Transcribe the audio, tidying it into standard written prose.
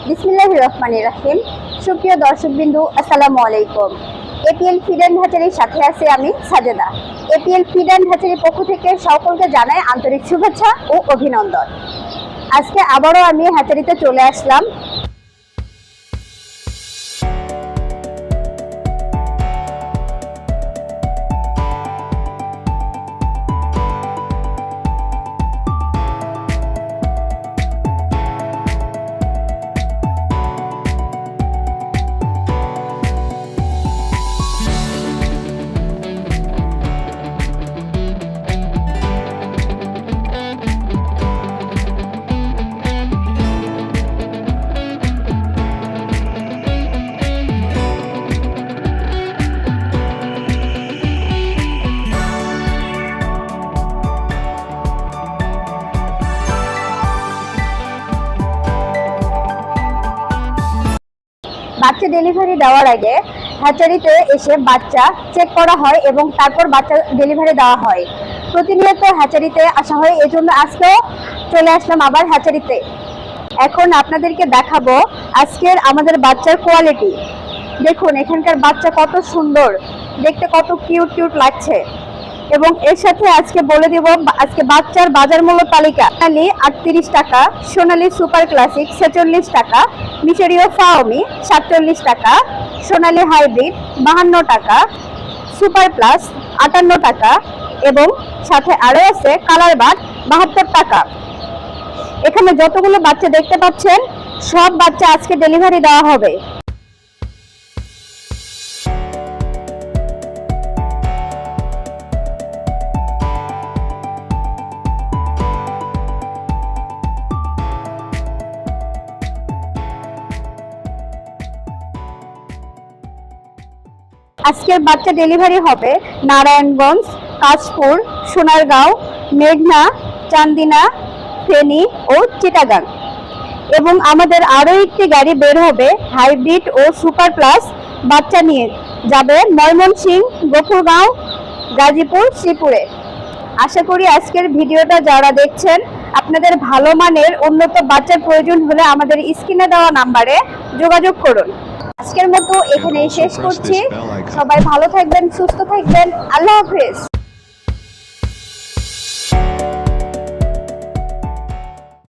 বিসমিল্লাহির রহমানির রহিম। সুপ্রিয় দর্শকবিন্দু, আসসালামু আলাইকুম। এপিএল ফিড অ্যান্ড হ্যাচারির সাথে আছি আমি সাজেদা। এপিএল ফিড অ্যান্ড হ্যাচারির পক্ষ থেকে সকলকে জানাই আন্তরিক শুভেচ্ছা ও অভিনন্দন। আজকে আবারও আমি হ্যাচারিতে চলে আসলাম। বাচ্চা ডেলিভারি দেওয়ার আগে হ্যাচারিতে এসে বাচ্চা চেক করা হয় এবং তারপর বাচ্চা ডেলিভারি দেওয়া হয়। প্রতিনিয়ত হ্যাচারিতে আসা হয়, এজন্য আজকেও চলে আসলাম আবার হ্যাচারিতে। এখন আপনাদেরকে দেখাবো আজকের আমাদের বাচ্চার কোয়ালিটি। দেখুন এখানকার বাচ্চা কত সুন্দর, দেখতে কত কিউট কিউট লাগছে। এবং এর সাথে আজকে বলে দিব আজকে বাচ্চার বাজার মূল্য তালিকা। সোনালি 38 টাকা, সোনালি সুপার ক্লাসিক 46 টাকা, মিশরীয় ফাওমি 47 টাকা, সোনালি হাইব্রিড 52 টাকা, সুপার প্লাস 58 টাকা এবং সাথে আরো আছে কালার বাট 72 টাকা। এখানে যতগুলো বাচ্চা দেখতে পাচ্ছেন সব বাচ্চা আজকে ডেলিভারি দেওয়া হবে। আজকের বাচ্চা ডেলিভারি হবে নারায়ণগঞ্জ, কাশপুর, সোনারগাঁও, মেঘনা, চান্দিনা, ফেনী ও চিটাগাং। এবং আমাদের আরও একটি গাড়ি বের হবে হাইব্রিড ও সুপার প্লাস বাচ্চা নিয়ে, যাবে ময়মনসিংহ, গফুরগাঁও, গাজীপুর, শ্রীপুরে। আশা করি আজকের ভিডিওটা যারা দেখছেন আপনাদের ভালো মানের উন্নত বাচ্চার প্রয়োজন হলে আমাদের স্ক্রিনে দেওয়া নাম্বারে যোগাযোগ করুন। আজকের মতো এখানেই শেষ করছি। সবাই ভালো থাকবেন, সুস্থ থাকবেন। আল্লাহ হাফেজ।